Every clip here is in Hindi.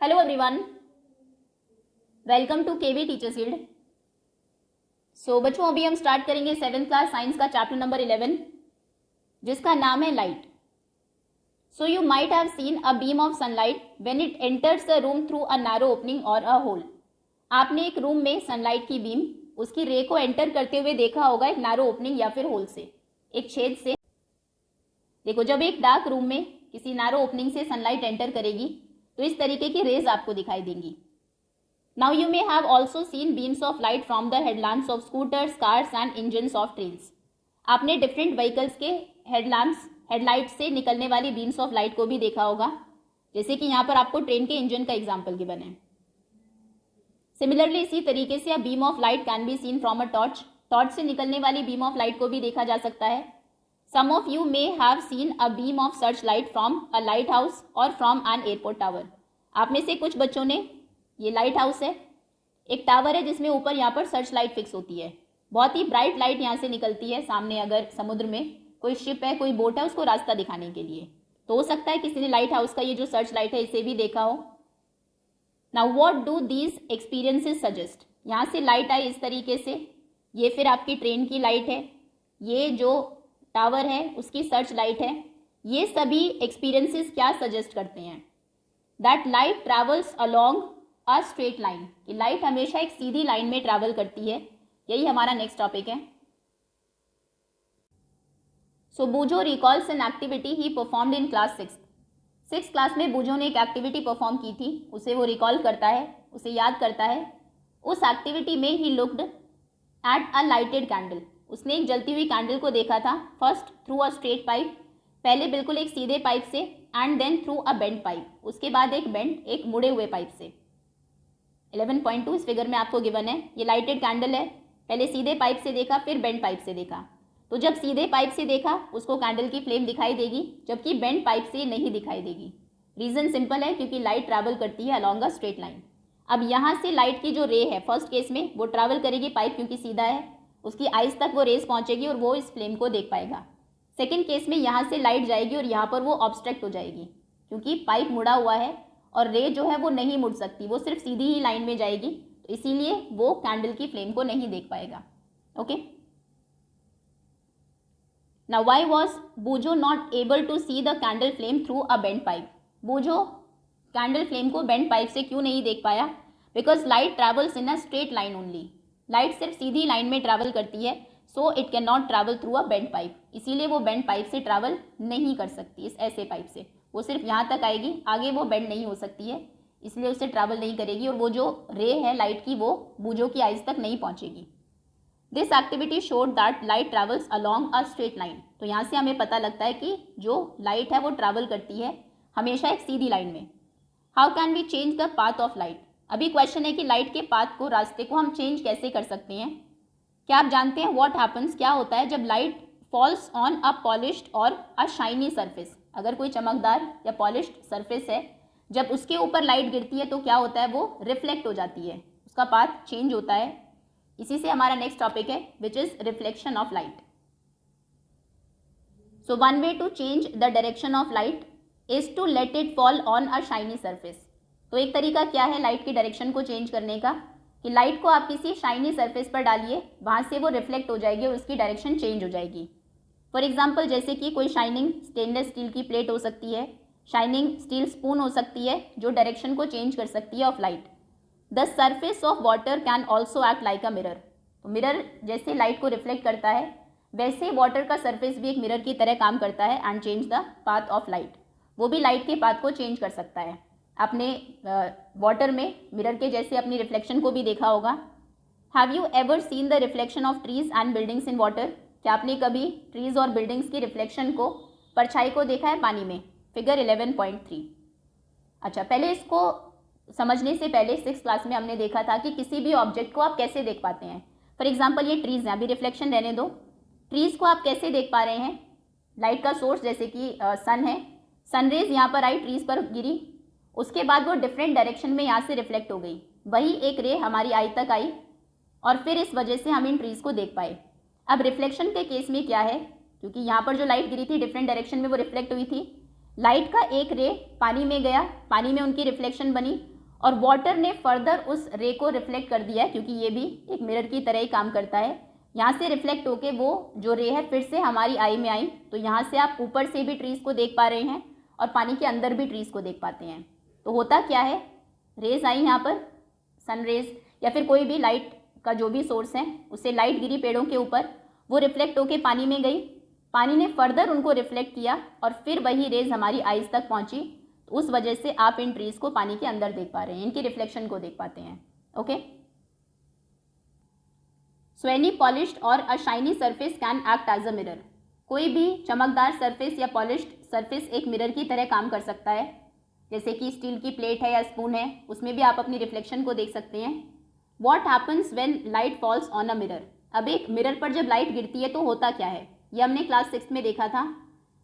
Hello everyone, welcome to KV teachers guild. So बच्चों, अभी हम स्टार्ट करेंगे 7th क्लास साइंस का चैप्टर नंबर 11 जिसका नाम है light. So you might have seen a beam of sunlight when it enters the room through a narrow opening और अ होल। आपने एक रूम में सनलाइट की बीम, उसकी रे को एंटर करते हुए देखा होगा एक नैरो ओपनिंग या फिर होल से, एक छेद से। देखो, जब एक डार्क रूम में किसी नैरो ओपनिंग से सनलाइट एंटर करेगी तो इस तरीके की रेज आपको दिखाई देंगी। Now you may have also seen beams of light from the headlamps of scooters, cars and engines of trains. आपने डिफरेंट व्हीकल्स के हेडलाइट से निकलने वाली बीम्स ऑफ लाइट को भी देखा होगा, जैसे कि यहाँ पर आपको ट्रेन के इंजन का एग्जाम्पल गिवन है। सिमिलरली इसी तरीके से अ beam of light can be seen from a torch से निकलने वाली बीम ऑफ लाइट को भी देखा जा सकता है। Some of you may have seen a beam of searchlight from a lighthouse or from an airport tower. आप में से कुछ बच्चों ने, ये लाइट हाउस है, एक टावर है जिसमें ऊपर यहाँ पर सर्च लाइट फिक्स होती है। बहुत ही ब्राइट लाइट यहाँ से निकलती है सामने, अगर समुद्र में कोई शिप है, कोई बोट है, उसको रास्ता दिखाने के लिए। तो हो सकता है किसी ने लाइट हाउस का ये जो सर्च लाइट है इसे भी देखा हो। Now what do these experiences suggest. यहाँ से लाइट आई इस तरीके से, ये फिर आपकी ट्रेन की लाइट है, ये जो टावर है उसकी सर्च लाइट है। ये सभी एक्सपीरियंसेस क्या सजेस्ट करते हैं? That light travels along a straight line, कि लाइट हमेशा एक सीधी लाइन में ट्रैवल करती है। यही हमारा नेक्स्ट टॉपिक है। So Boojho recalls an activity he performed in class 6th class में बूजो ने एक एक्टिविटी परफॉर्म की थी, उसे वो रिकॉल करता है, उसे याद करता है। उस एक्टिविटी में ही looked at a lighted candle, उसने एक जलती हुई कैंडल को देखा था। First through a straight pipe, पहले बिल्कुल एक सीधे पाइप से, and then through a bend pipe, उसके बाद एक बेंड, एक मुड़े हुए पाइप से। 11.2 इस फिगर में आपको गिवन है। ये लाइटेड कैंडल है, पहले सीधे पाइप से देखा, फिर बेंड पाइप से देखा। तो जब सीधे पाइप से देखा उसको कैंडल की फ्लेम दिखाई देगी, जबकि बेंड पाइप से नहीं दिखाई देगी। रीज़न सिंपल है, क्योंकि लाइट ट्रैवल करती है अलॉन्ग अ स्ट्रेट लाइन। अब यहाँ से लाइट की जो रे है फर्स्ट केस में, वो ट्रैवल करेगी पाइप, क्योंकि सीधा है, उसकी आइज तक वो रेस पहुंचेगी और वो इस फ्लेम को देख पाएगा। सेकेंड केस में यहाँ से लाइट जाएगी और यहाँ पर वो ऑब्स्ट्रक्ट हो जाएगी, क्योंकि पाइप मुड़ा हुआ है और रे जो है वो नहीं मुड़ सकती, वो सिर्फ सीधी ही लाइन में जाएगी, तो इसीलिए वो कैंडल की फ्लेम को नहीं देख पाएगा। Okay, now why was Boojho not able to see the candle flame through a bend pipe. Boojho candle flame को बेंड पाइप से क्यों नहीं देख पाया? Because light travels in a straight line only, light सिर्फ सीधी लाइन में ट्रैवल करती है, so it can not travel through a bend pipe, इसीलिए वो बेंड पाइप से ट्रैवल नहीं कर सकती। इस ऐसे पाइप से वो सिर्फ यहाँ तक आएगी, आगे वो बेंड नहीं हो सकती है, इसलिए उससे ट्रैवल नहीं करेगी, और वो जो रे है लाइट की वो बूजो की आइज तक नहीं पहुँचेगी। This activity showed that light travels along a straight line. तो यहाँ से हमें पता लगता है कि जो लाइट है वो ट्रैवल करती है हमेशा एक सीधी लाइन में। How can we change the path of light. अभी क्वेश्चन है कि लाइट के पाथ को, रास्ते को हम चेंज कैसे कर सकते हैं। क्या आप जानते हैं व्हाट हैपन्स, क्या होता है जब light falls on a polished or a shiny surface. अगर कोई चमकदार या पॉलिश्ड सरफेस है, जब उसके ऊपर लाइट गिरती है तो क्या होता है, वो रिफ्लेक्ट हो जाती है, उसका पाथ चेंज होता है। इसी से हमारा नेक्स्ट टॉपिक है which is reflection of light. So one way to change the direction of light is to let it fall on a shiny surface. तो एक तरीका क्या है लाइट की डायरेक्शन को चेंज करने का, कि लाइट को आप किसी शाइनी सरफेस पर डालिए, वहाँ से वो रिफ्लेक्ट हो जाएगी और उसकी डायरेक्शन चेंज हो जाएगी। फॉर एग्जाम्पल, जैसे कि कोई शाइनिंग स्टेनलेस स्टील की प्लेट हो सकती है, शाइनिंग स्टील स्पून हो सकती है, जो डायरेक्शन को चेंज कर सकती है of light. The surface of water can also act like a mirror. तो मिरर जैसे लाइट को रिफ्लेक्ट करता है, वैसे वाटर का सर्फेस भी एक मिरर की तरह काम करता है and change the path of light. वो भी लाइट के पाथ को चेंज कर सकता है। आपने वाटर में मिरर के जैसे अपनी रिफ्लेक्शन को भी देखा होगा। Have you ever seen the reflection of trees and buildings in water. क्या आपने कभी ट्रीज और बिल्डिंग्स की रिफ्लेक्शन को, परछाई को देखा है पानी में? फिगर 11.3। अच्छा, पहले इसको समझने से पहले 6th क्लास में हमने देखा था कि किसी भी ऑब्जेक्ट को आप कैसे देख पाते हैं। फॉर एग्जाम्पल, ये ट्रीज हैं, अभी रिफ्लेक्शन रहने दो। ट्रीज को आप कैसे देख पा रहे हैं? लाइट का सोर्स जैसे कि सन है, सनरेज यहाँ पर आई, ट्रीज पर गिरी, उसके बाद वो डिफरेंट डायरेक्शन में यहाँ से रिफ्लेक्ट हो गई, वही एक रे हमारी आई तक आई, और फिर इस वजह से हम इन ट्रीज को देख पाए। अब रिफ्लेक्शन के केस में क्या है, क्योंकि यहाँ पर जो लाइट गिरी थी डिफरेंट डायरेक्शन में वो रिफ्लेक्ट हुई थी, लाइट का एक रे पानी में गया, पानी में उनकी रिफ्लेक्शन बनी और वाटर ने फर्दर उस रे को रिफ्लेक्ट कर दिया, क्योंकि ये भी एक मिरर की तरह ही काम करता है। यहाँ से रिफ्लेक्ट होके वो जो रे है फिर से हमारी आई में आई, तो यहाँ से आप ऊपर से भी ट्रीज़ को देख पा रहे हैं और पानी के अंदर भी ट्रीज़ को देख पाते हैं। तो होता क्या है, रेज आई यहाँ पर, सन रेज या फिर कोई भी लाइट का जो भी सोर्स है उससे लाइट गिरी पेड़ों के ऊपर, वो रिफ्लेक्ट होके पानी में गई, पानी ने फर्दर उनको रिफ्लेक्ट किया और फिर वही रेज हमारी आइज़ तक पहुँची। तो उस वजह से आप इन ट्रीज़ को पानी के अंदर देख पा रहे हैं, इनकी रिफ्लेक्शन को देख पाते हैं। Okay, so any polished or a shiny surface can act as a mirror. कोई भी चमकदार सरफेस या पॉलिश्ड सरफेस एक मिरर की तरह काम कर सकता है। जैसे कि स्टील की प्लेट है या स्पून है, उसमें भी आप अपनी रिफ्लेक्शन को देख सकते हैं। What happens when light falls on a mirror. अब एक मिरर पर जब लाइट गिरती है तो होता क्या है, ये हमने क्लास 6 में देखा था।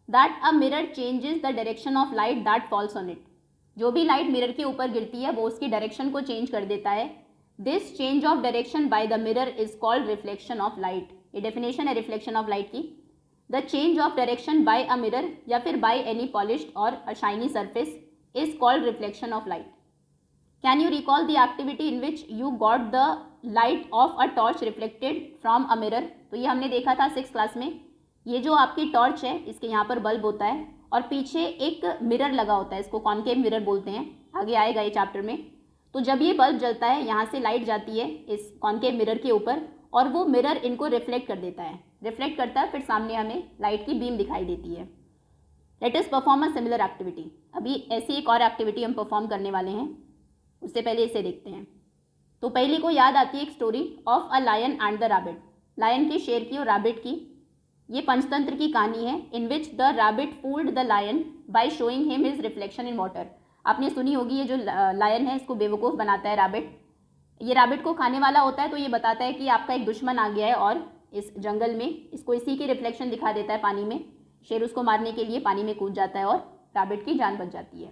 That a mirror changes the direction of light that falls on it. जो भी लाइट मिरर के ऊपर गिरती है वो उसकी डायरेक्शन को चेंज कर देता है। This change of direction by the mirror is called reflection of light. ये डेफिनेशन है रिफ्लेक्शन ऑफ लाइट की। The change of direction by a mirror या फिर by any polished or a shiny surface is called reflection of light. Can you recall the activity in which you got the light of a torch reflected from a mirror. तो ये हमने देखा था 6th क्लास में। ये जो आपकी टॉर्च है इसके यहाँ पर बल्ब होता है और पीछे एक मिरर लगा होता है, इसको कॉनकेव मिरर बोलते हैं, आगे आएगा ये चैप्टर में। तो जब ये बल्ब जलता है यहाँ से लाइट जाती है इस कॉनकेव मिरर के ऊपर और वो मिरर इनको रिफ्लेक्ट कर देता है, रिफ्लेक्ट करता है, फिर सामने हमें लाइट की बीम दिखाई देती है। Let us perform a similar activity. अभी ऐसी एक और एक्टिविटी हम परफॉर्म करने वाले हैं, उससे पहले इसे देखते हैं। तो पहले को याद आती है एक story of a lion and the rabbit. Lion की, शेर की और रैबिट की। ये पंचतंत्र की कहानी है। In which the rabbit fooled the lion by showing him his reflection in water. आपने सुनी होगी, ये जो लायन है इसको बेवकूफ़ बनाता है रैबिट। ये रैबिट को खाने वाला होता है, तो ये बताता है कि आपका एक दुश्मन आ गया है और इस जंगल में इसको इसी की रिफ्लेक्शन दिखा देता है पानी में। शेर उसको मारने के लिए पानी में कूद जाता है और रैबिट की जान बच जाती है।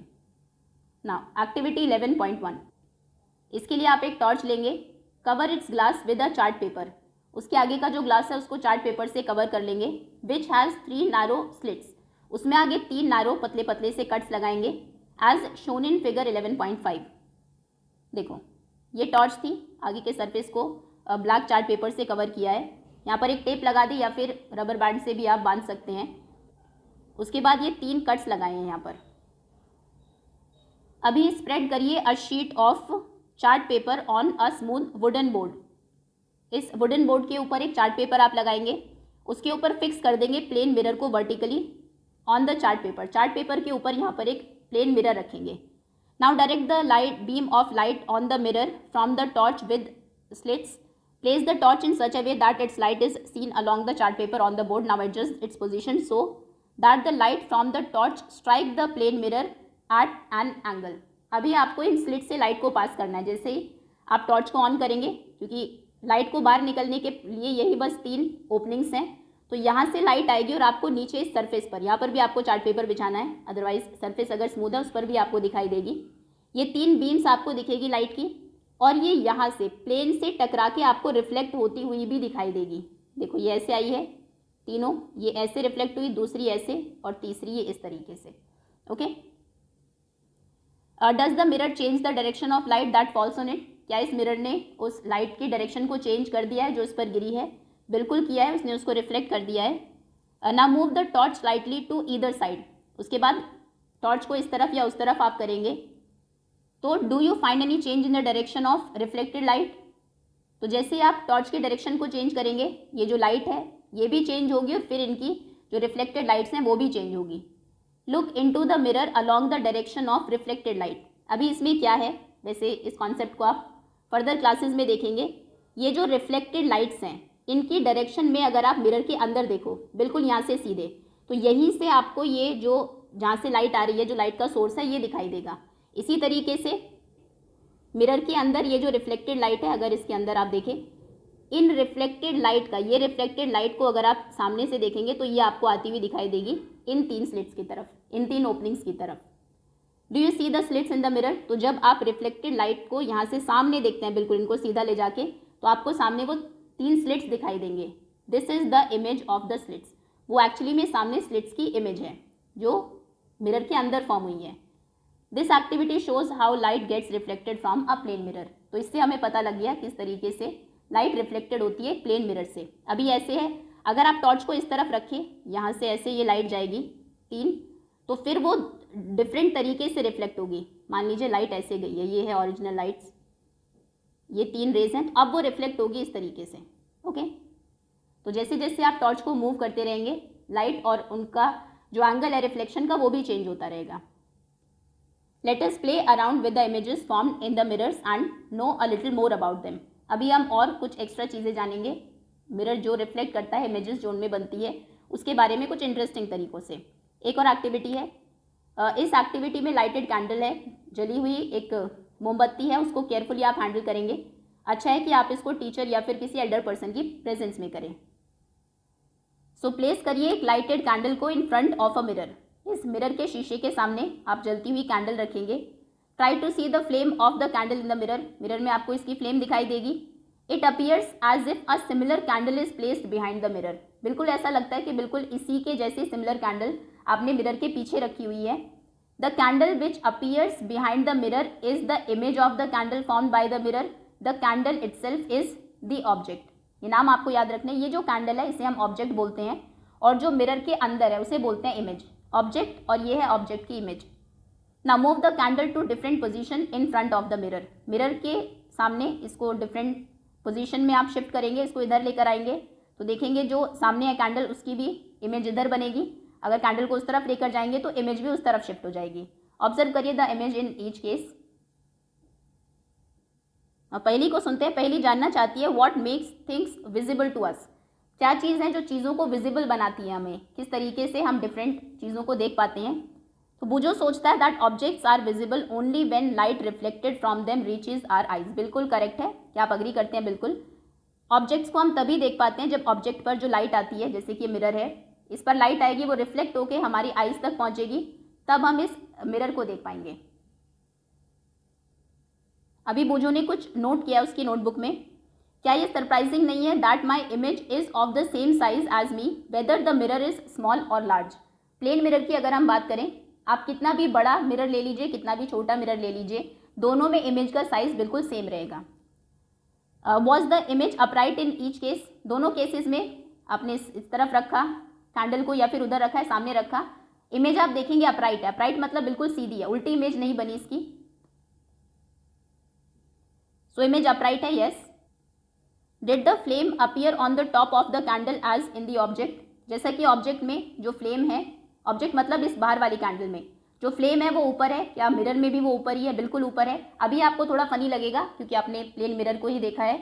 Now activity 11.1। इसके लिए आप एक टॉर्च लेंगे, cover it's glass with a chart paper. उसके आगे का जो ग्लास है उसको चार्ट पेपर से कवर कर लेंगे। Which has 3 narrow slits. उसमें आगे 3 नैरो पतले पतले से कट्स लगाएंगे एज शोन इन फिगर 11.5। देखो ये टॉर्च थी, आगे के सरफेस को ब्लैक चार्ट पेपर से कवर किया है। यहाँ पर एक टेप लगा दी या फिर रबर बैंड से भी आप बांध सकते हैं। उसके बाद ये 3 कट्स लगाए हैं यहाँ पर। अभी स्प्रेड करिए a sheet of chart paper on a smooth wooden board. इस वुडन बोर्ड के ऊपर एक चार्ट पेपर आप लगाएंगे, उसके ऊपर फिक्स कर देंगे प्लेन मिरर को vertically on the chart paper. Chart paper के ऊपर यहाँ पर एक प्लेन मिरर रखेंगे। Now direct the light beam of light on the mirror from the torch with slits. Place the torch in such a way that its light is seen along the chart paper on the board. Now adjust its position so that the light from the torch strike the plane mirror at an angle. अभी आपको इन स्लिट से लाइट को पास करना है। जैसे ही आप टॉर्च को ऑन करेंगे, क्योंकि लाइट को बाहर निकलने के लिए यही बस 3 ओपनिंग्स हैं, तो यहाँ से लाइट आएगी और आपको नीचे इस सरफेस पर, यहाँ पर भी आपको चार्ट पेपर बिछाना है, अदरवाइज सरफेस अगर स्मूथ है उस पर भी आपको दिखाई देगी। ये 3 बीम्स आपको दिखेगी लाइट की और ये यहाँ से प्लेन से टकरा के आपको रिफ्लेक्ट होती हुई भी दिखाई देगी। देखो ये ऐसे आई है तीनों, ये ऐसे रिफ्लेक्ट हुई, दूसरी ऐसे और तीसरी ये इस तरीके से। Okay, does the mirror change the direction of light that falls on it. क्या इस मिरर ने उस लाइट की डायरेक्शन को चेंज कर दिया है जो इस पर गिरी है? बिल्कुल किया है, उसने उसको रिफ्लेक्ट कर दिया है। ना move the torch slightly to either side. उसके बाद टॉर्च को इस तरफ या उस तरफ आप करेंगे तो do you find any change in the direction of reflected light. तो जैसे आप टॉर्च की डायरेक्शन को चेंज करेंगे, ये जो लाइट है ये भी चेंज होगी और फिर इनकी जो रिफ्लेक्टेड लाइट्स हैं वो भी चेंज होगी। Look into the mirror along the direction of reflected light. अभी इसमें क्या है, वैसे इस कॉन्सेप्ट को आप फर्दर क्लासेस में देखेंगे। ये जो रिफ्लेक्टेड लाइट्स हैं इनकी डायरेक्शन में अगर आप मिरर के अंदर देखो, बिल्कुल यहाँ से सीधे, तो यहीं से आपको ये जो जहाँ से लाइट आ रही है, जो लाइट का सोर्स है, ये दिखाई देगा। इसी तरीके से मिरर के अंदर ये जो रिफ्लेक्टेड लाइट है, अगर इसके अंदर आप देखें, इन रिफ्लेक्टेड लाइट का, ये रिफ्लेक्टेड लाइट को अगर आप सामने से देखेंगे तो ये आपको आती हुई दिखाई देगी इन 3 स्लिट्स की तरफ, इन 3 ओपनिंग्स की तरफ। Do you see the slits in the mirror. तो जब आप रिफ्लेक्टेड लाइट को यहाँ से सामने देखते हैं, बिल्कुल इनको सीधा ले जाके, तो आपको सामने वो 3 स्लिट्स दिखाई देंगे। This is the image of the slits. वो एक्चुअली में सामने स्लिट्स की इमेज है जो मिरर के अंदर फॉर्म हुई है। This activity shows how light gets reflected from a plane mirror. तो इससे हमें पता लग गया किस तरीके से लाइट रिफ्लेक्टेड होती है प्लेन मिरर से। अभी ऐसे है, अगर आप टॉर्च को इस तरफ रखें, यहाँ से ऐसे ये लाइट जाएगी 3, तो फिर वो डिफरेंट तरीके से रिफ्लेक्ट होगी। मान लीजिए लाइट ऐसे गई है, ये है ओरिजिनल लाइट्स, ये 3 रेज हैं, तो अब वो रिफ्लेक्ट होगी इस तरीके से। ओके, तो जैसे जैसे आप टॉर्च को मूव करते रहेंगे, लाइट और उनका जो एंगल है रिफ्लेक्शन का वो भी चेंज होता रहेगा। Let us play around with the images formed in the mirrors and know a little more about them. अभी हम और कुछ एक्स्ट्रा चीज़ें जानेंगे, मिरर जो रिफ्लेक्ट करता है, इमेजेस जो उनमें बनती है, उसके बारे में कुछ इंटरेस्टिंग तरीक़ों से। एक और एक्टिविटी है, इस एक्टिविटी में लाइटेड कैंडल है, जली हुई एक मोमबत्ती है, उसको केयरफुली आप हैंडल करेंगे। अच्छा है कि आप इसको टीचर या फिर किसी एल्डर पर्सन की प्रेजेंस में करें। सो प्लेस करिए एक लाइटेड कैंडल को in front of a mirror. इस मिरर के शीशे के सामने आप जलती हुई कैंडल रखेंगे। Try to see the flame of the candle in the mirror. Mirror में आपको इसकी फ्लेम दिखाई देगी। It appears as if a similar candle is placed behind the mirror. बिल्कुल ऐसा लगता है कि बिल्कुल इसी के जैसे सिमिलर कैंडल आपने मिरर के पीछे रखी हुई है। The candle which appears behind the mirror is the image of the candle formed by the mirror. The candle itself is the object. ये नाम आपको याद रखना है। ये जो कैंडल है इसे हम ऑब्जेक्ट बोलते हैं, और जो मिरर के अंदर है उसे बोलते हैं इमेज। ऑब्जेक्ट, और ये है ऑब्जेक्ट की image. Now move the candle to different position in front of the mirror. Mirror के सामने इसको डिफरेंट पोजीशन में आप शिफ्ट करेंगे, इसको इधर लेकर आएंगे तो देखेंगे जो सामने है कैंडल उसकी भी इमेज इधर बनेगी। अगर कैंडल को उस तरफ लेकर जाएंगे तो इमेज भी उस तरफ शिफ्ट हो जाएगी। ऑब्जर्व करिए the image in each case. Paheli को सुनते हैं। पहली जानना चाहती है what makes things visible to us. क्या चीज़ है जो चीज़ों को विजिबल बनाती है, हमें किस तरीके से हम डिफरेंट चीज़ों को देख पाते हैं। तो बुजो सोचता है that objects are visible only when light reflected from them reaches our eyes. बिल्कुल करेक्ट है, क्या आप अग्री करते हैं? बिल्कुल। ऑब्जेक्ट्स को हम तभी देख पाते हैं जब ऑब्जेक्ट पर जो लाइट आती है, जैसे कि मिरर है, इस पर लाइट आएगी, वो रिफ्लेक्ट होकर हमारी आइज तक पहुंचेगी, तब हम इस मिरर को देख पाएंगे। अभी बुजो ने कुछ नोट किया उसकी नोटबुक में। क्या ये सरप्राइजिंग नहीं है that my image is of the same size as me whether the mirror is small or large. Plane mirror की अगर हम बात करें, आप कितना भी बड़ा मिरर ले लीजिए, कितना भी छोटा मिरर ले लीजिए, दोनों में इमेज का साइज बिल्कुल सेम रहेगा। Was the image upright in each case. दोनों केसेस में आपने इस तरफ रखा कैंडल को या फिर उधर रखा है, सामने रखा, इमेज आप देखेंगे अपराइट है। अपराइट मतलब बिल्कुल सीधी है, उल्टी इमेज नहीं बनी इसकी। सो इमेज अपराइट है, yes. Did the flame appear on the top of the candle as in the object. जैसा कि ऑब्जेक्ट में जो फ्लेम है, ऑब्जेक्ट मतलब इस बाहर वाली कैंडल में जो फ्लेम है वो ऊपर है, क्या मिरर में भी वो ऊपर ही है? बिल्कुल ऊपर है। अभी आपको थोड़ा फनी लगेगा क्योंकि आपने प्लेन मिरर को ही देखा है।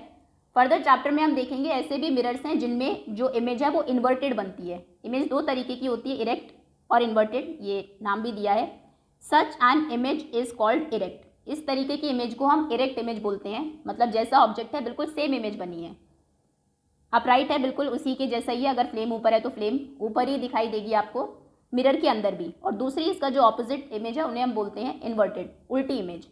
फर्दर चैप्टर में हम देखेंगे ऐसे भी मिरर्स हैं जिनमें जो इमेज है वो इन्वर्टेड बनती है। इमेज दो तरीके की होती है, इरेक्ट और इन्वर्टेड, ये नाम भी दिया है। Such an image is called erect. इस तरीके की इमेज को हम इरेक्ट इमेज बोलते हैं, मतलब जैसा ऑब्जेक्ट है बिल्कुल सेम इमेज बनी है। अपराइट है, बिल्कुल उसी के जैसा ही है। अगर फ्लेम ऊपर है तो फ्लेम ऊपर ही दिखाई देगी आपको, मिरर के अंदर भी। और दूसरी इसका जो ऑपोजिट इमेज है उन्हें हम बोलते हैं इन्वर्टेड, उल्टी image.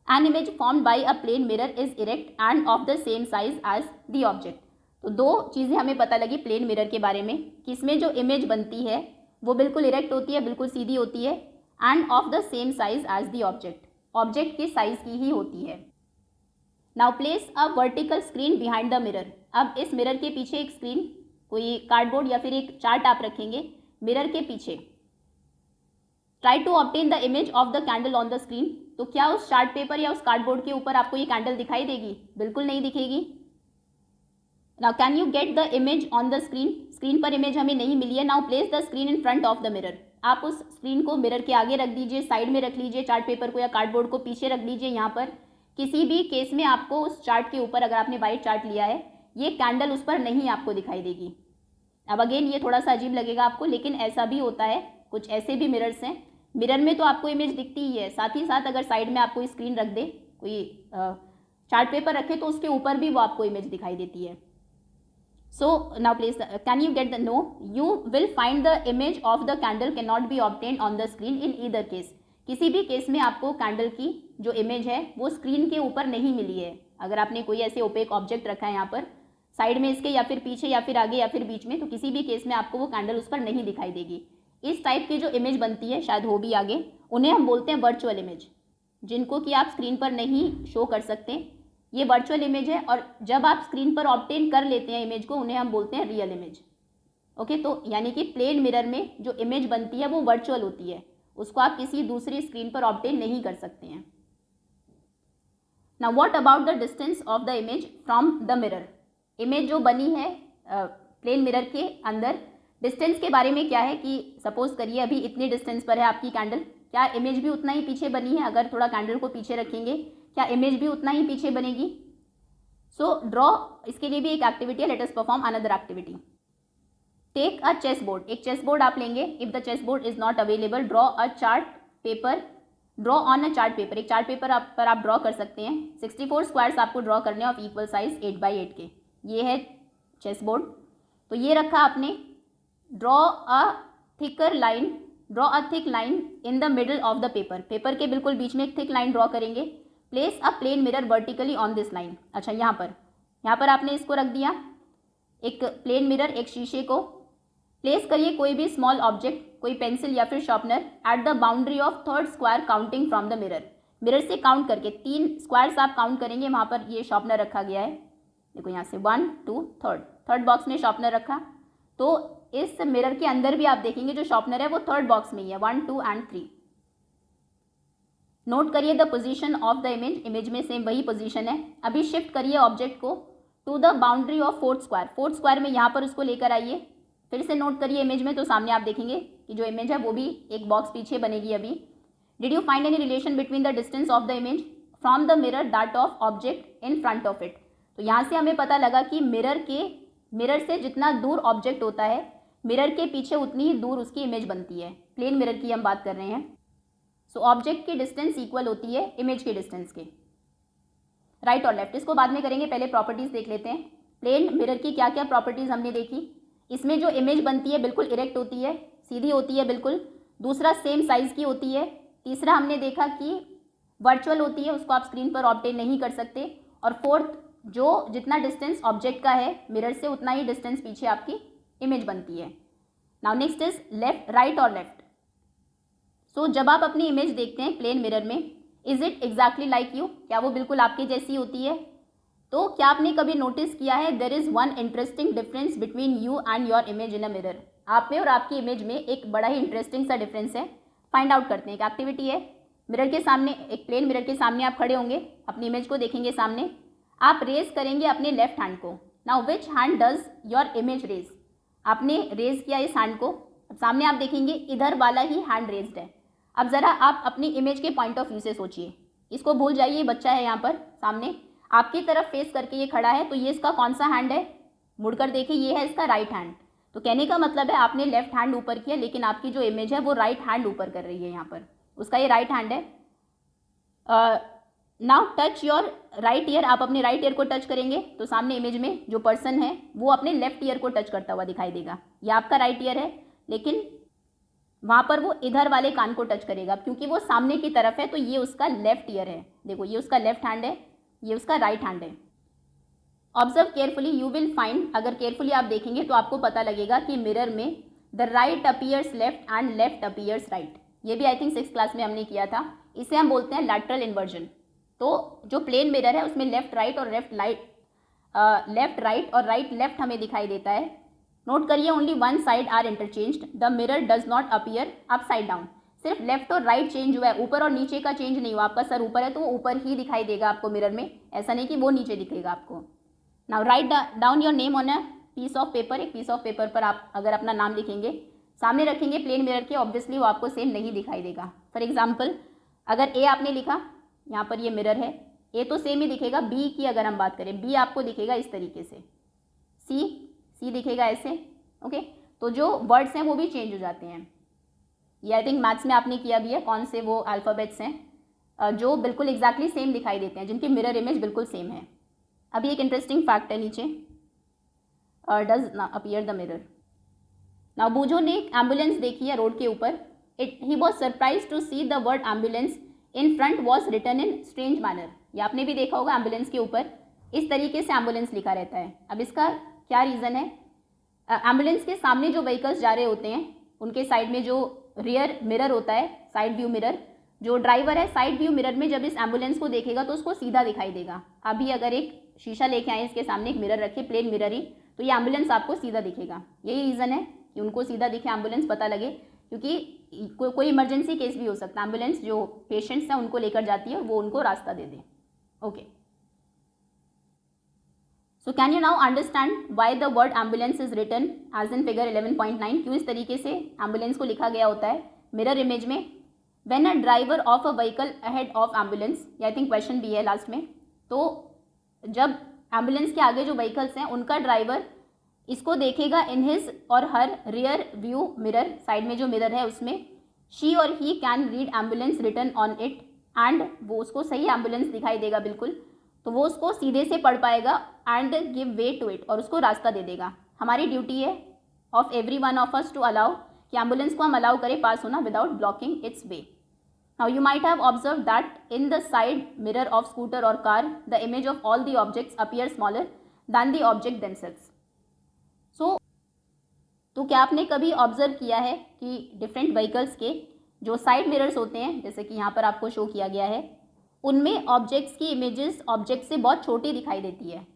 An image formed by a plane mirror is erect and of the same size as the object. तो दो चीज़ें हमें पता लगी प्लेन मिरर के बारे में कि इसमें जो इमेज बनती है वो बिल्कुल इरेक्ट होती है, बिल्कुल सीधी होती है, and of the same size as the object, object की साइज की ही होती है। Now place a vertical screen behind the mirror. अब इस मिरर के पीछे एक स्क्रीन, कोई कार्डबोर्ड या फिर एक चार्ट आप रखेंगे मिरर के पीछे। Try to obtain the image of the candle on the screen. तो क्या उस चार्ट पेपर या उस कार्डबोर्ड के ऊपर आपको ये कैंडल दिखाई देगी? बिल्कुल नहीं दिखेगी। Now can you get the image on the screen. Screen पर इमेज हमें नहीं मिली है। Now place the screen in front of the mirror. आप उस स्क्रीन को मिरर के आगे रख दीजिए, साइड में रख लीजिए, चार्ट पेपर को या कार्डबोर्ड को पीछे रख दीजिए। यहाँ पर किसी भी केस में आपको उस चार्ट के ऊपर, अगर आपने वाइट चार्ट लिया है, ये कैंडल उस पर नहीं आपको दिखाई देगी। अब अगेन ये थोड़ा सा अजीब लगेगा आपको, लेकिन ऐसा भी होता है। कुछ ऐसे भी मिरर्स हैं, मिरर में तो आपको इमेज दिखती ही है, साथ ही साथ अगर साइड में आप कोई स्क्रीन रख दे, कोई चार्ट पेपर रखे, तो उसके ऊपर भी वो आपको इमेज दिखाई देती है। So now please can you get the no. You will find the image of the candle can not be obtained on the screen in either case. किसी भी केस में आपको कैंडल की जो इमेज है वो स्क्रीन के ऊपर नहीं मिली है। अगर आपने कोई ऐसे ओपेक ऑब्जेक्ट रखा है यहाँ पर साइड में इसके, या फिर पीछे, या फिर आगे, या फिर बीच में, तो किसी भी केस में आपको वो कैंडल उस पर नहीं दिखाई देगी। इस टाइप की जो इमेज बनती है, शायद हो भी आगे, उन्हें हम बोलते हैं वर्चुअल इमेज, जिनको कि आप स्क्रीन पर नहीं शो कर सकते। ये वर्चुअल इमेज है, और जब आप स्क्रीन पर ऑब्टेन कर लेते हैं इमेज को, उन्हें हम बोलते हैं रियल इमेज। ओके, तो यानी कि प्लेन मिरर में जो इमेज बनती है वो वर्चुअल होती है, उसको आप किसी दूसरी स्क्रीन पर ऑब्टेन नहीं कर सकते हैं। Now what about the distance of the image from the mirror. Image जो बनी है प्लेन मिरर के अंदर, डिस्टेंस के बारे में क्या है कि सपोज करिए अभी इतनी डिस्टेंस पर है आपकी कैंडल, क्या इमेज भी उतना ही पीछे बनी है? अगर थोड़ा कैंडल को पीछे रखेंगे, क्या इमेज भी उतना ही पीछे बनेगी? सो ड्रॉ, इसके लिए भी एक एक्टिविटी है, let us perform another activity. Take a chess board, एक चेस बोर्ड आप लेंगे। If the chess board is not available, draw a chart paper, draw on a chart paper, एक चार्ट पेपर पर आप ड्रॉ कर सकते हैं। 64 स्क्वायर्स आपको ड्रॉ करने ऑफ इक्वल साइज 8x8 के। ये है चेस बोर्ड, तो ये रखा आपने। Draw a thicker line, draw a thick line in the middle of the paper, paper के बिल्कुल बीच में एक थिक लाइन ड्रॉ करेंगे। Place a plane mirror vertically on this line, अच्छा यहाँ पर आपने इसको रख दिया, एक प्लेन मिरर, एक शीशे को। प्लेस करिए कोई भी स्मॉल ऑब्जेक्ट, कोई पेंसिल या फिर sharpener, at the boundary of third square counting from the mirror, mirror से काउंट करके 3 स्क्वायर्स आप काउंट करेंगे, वहाँ पर ये शार्पनर रखा गया है। देखो यहाँ से 1 2 थर्ड बॉक्स में शार्पनर रखा, तो इस मिरर के अंदर भी आप देखेंगे जो शार्पनर है वो थर्ड बॉक्स में ही है, 1 2 एंड 3। नोट करिए the position of the image, image में सेम वही पोजीशन है। अभी शिफ्ट करिए ऑब्जेक्ट को to the boundary of fourth square, fourth square में यहाँ पर उसको लेकर आइए। फिर से नोट करिए इमेज में, तो सामने आप देखेंगे कि जो इमेज है वो भी एक बॉक्स पीछे बनेगी अभी। Did you find any relation between the distance of the image from the mirror that of object in front of it. तो यहाँ से हमें पता लगा कि मिरर से जितना दूर ऑब्जेक्ट होता है, मिरर के पीछे उतनी ही दूर उसकी इमेज बनती है। प्लेन मिरर की हम बात कर रहे हैं। सो ऑब्जेक्ट की डिस्टेंस इक्वल होती है इमेज के डिस्टेंस के। राइट और लेफ्ट इसको बाद में करेंगे, पहले प्रॉपर्टीज देख लेते हैं। प्लेन मिरर की क्या क्या प्रॉपर्टीज हमने देखी। इसमें जो इमेज बनती है बिल्कुल इरेक्ट होती है, सीधी होती है बिल्कुल। दूसरा सेम साइज की होती है। तीसरा हमने देखा कि वर्चुअल होती है, उसको आप स्क्रीन पर ऑब्टेन नहीं कर सकते। और फोर्थ, जो जितना डिस्टेंस ऑब्जेक्ट का है मिरर से, उतना ही डिस्टेंस पीछे आपकी इमेज बनती है। Now next is left, right और लेफ्ट। सो जब आप अपनी इमेज देखते हैं प्लेन मिरर में, is it exactly like you, क्या वो बिल्कुल आपके जैसी होती है? तो क्या आपने कभी नोटिस किया है there is one interesting difference between you and your image in a mirror. आप में और आपकी इमेज में एक बड़ा ही इंटरेस्टिंग सा डिफरेंस है। फाइंड आउट करते हैं, एक एक्टिविटी है। मिरर के सामने, एक प्लेन मिरर के सामने आप खड़े होंगे, अपनी इमेज को देखेंगे सामने। आप रेज करेंगे अपने लेफ्ट हैंड को। Now which hand does your image raise? आपने रेज किया इस हैंड को, अब सामने आप देखेंगे इधर वाला ही हैंड रेज्ड है। अब ज़रा आप अपनी इमेज के पॉइंट ऑफ व्यू से सोचिए, इसको भूल जाइए, बच्चा है यहाँ पर सामने आपकी तरफ फेस करके ये खड़ा है, तो ये इसका कौन सा हैंड है? मुड़कर देखिए, ये है इसका राइट हैंड। तो कहने का मतलब है आपने लेफ्ट हैंड ऊपर किया, लेकिन आपकी जो इमेज है वो राइट हैंड ऊपर कर रही है, यहाँ पर उसका ये राइट हैंड है। Now touch your right year, आप अपने राइट ईयर को टच करेंगे तो सामने इमेज में जो पर्सन है वो अपने लेफ्ट ईयर को टच करता हुआ दिखाई देगा। ये आपका राइट ईयर है, लेकिन वहाँ पर वो इधर वाले कान को टच करेगा, क्योंकि वो सामने की तरफ है, तो ये उसका लेफ्ट ईयर है। देखो ये उसका लेफ्ट हैंड है, ये उसका राइट हैंड है। Observe carefully, you will find, अगर केयरफुली आप देखेंगे तो आपको पता लगेगा कि मिरर में the right appears left and left appears right. ये भी आई थिंक 6th क्लास में हमने किया था। इसे हम बोलते हैं लैटरल इन्वर्जन। तो जो प्लेन मिरर है उसमें लेफ्ट राइट और लेफ्ट राइट और राइट लेफ्ट हमें दिखाई देता है। नोट करिए, only one side are interchanged, the mirror does not appear upside down. सिर्फ लेफ्ट और राइट चेंज हुआ है, ऊपर और नीचे का चेंज नहीं हुआ। आपका सर ऊपर है तो वो ऊपर ही दिखाई देगा आपको मिरर में, ऐसा नहीं कि वो नीचे दिखेगा आपको। Now write down your name on a piece of paper, एक पीस ऑफ पेपर पर आप अगर अपना नाम लिखेंगे, सामने रखेंगे प्लेन मिरर के, ऑब्वियसली वो आपको सेम नहीं दिखाई देगा। फॉर एग्जाम्पल, अगर ए आपने लिखा, यहाँ पर ये मिरर है, ए तो सेम ही दिखेगा। बी की अगर हम बात करें, बी आपको दिखेगा इस तरीके से, सी दिखेगा ऐसे। ओके, तो जो वर्ड्स हैं वो भी चेंज हो जाते हैं। ये आई थिंक मैथ्स में आपने किया भी है, कौन से वो अल्फ़ाबेट्स हैं जो बिल्कुल एग्जैक्टली सेम दिखाई देते हैं, जिनकी मिरर इमेज बिल्कुल सेम है। अभी एक इंटरेस्टिंग फैक्ट है नीचे, does appear the mirror. Now Boojho ने एक एम्बुलेंस देखी है रोड के ऊपर। He was surprise to see the word ambulance in front was written in strange manner. ये आपने भी देखा होगा, एम्बुलेंस के ऊपर इस तरीके से एम्बुलेंस लिखा रहता है। अब इसका क्या रीज़न है? एम्बुलेंस के सामने जो व्हीकल्स जा रहे होते हैं उनके साइड में जो रियर मिरर होता है, साइड व्यू मिरर, जो ड्राइवर है साइड व्यू मिरर में जब इस एम्बुलेंस को देखेगा तो उसको सीधा दिखाई देगा। अभी अगर एक शीशा लेके आए, इसके सामने एक मिरर रखे, प्लेन मिरर ही, तो ये एम्बुलेंस आपको सीधा दिखेगा। यही रीज़न है कि उनको सीधा दिखे, एम्बुलेंस पता लगे, क्योंकि कोई इमरजेंसी केस भी हो सकता है, एम्बुलेंस जो पेशेंट्स हैं उनको लेकर जाती है और वो उनको रास्ता दे दे। Okay, so can you now understand why the word ambulance is written as in figure 11.9? क्यों इस तरीके से एम्बुलेंस को लिखा गया होता है मिरर इमेज में? When a driver of a vehicle ahead of ambulance, I think question भी है लास्ट में, तो जब एम्बुलेंस के आगे जो व्हीकल्स हैं उनका ड्राइवर इसको देखेगा इन हिज और her rear view mirror, side में जो मिरर है उसमें, शी और he can read ambulance written on it, and वो उसको सही एम्बुलेंस दिखाई देगा बिल्कुल, तो वो उसको सीधे से पढ़ पाएगा and give way to it, और उसको रास्ता दे देगा। हमारी ड्यूटी है of every one of us to allow, कि एम्बुलेंस को हम अलाउ करें पास होना without blocking its way. Now you might have observed that in the side mirror of scooter or car, the image of all the objects appear smaller than the object themselves. तो क्या आपने कभी ऑब्जर्व किया है कि डिफरेंट व्हीकल्स के जो साइड मिरर्स होते हैं, जैसे कि यहाँ पर आपको शो किया गया है, उनमें ऑब्जेक्ट्स की इमेजेस ऑब्जेक्ट से बहुत छोटी दिखाई देती है।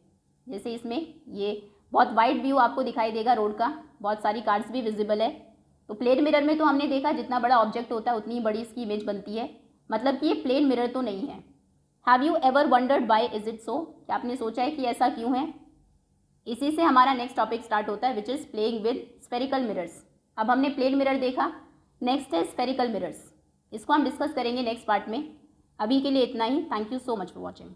जैसे इसमें ये बहुत वाइड व्यू आपको दिखाई देगा रोड का, बहुत सारी कार्स भी विजिबल है। तो प्लेन मिरर में तो हमने देखा जितना बड़ा ऑब्जेक्ट होता है उतनी ही बड़ी इसकी इमेज बनती है, मतलब कि ये प्लेन मिरर तो नहीं है। Have you ever wondered why is it so? क्या आपने सोचा है कि ऐसा क्यों है? इसी से हमारा नेक्स्ट टॉपिक स्टार्ट होता है, which is playing with spherical mirrors. अब हमने प्लेन मिरर देखा, नेक्स्ट है स्फेरिकल मिरर्स, इसको हम डिस्कस करेंगे नेक्स्ट पार्ट में। अभी के लिए इतना ही। Thank you so much for watching.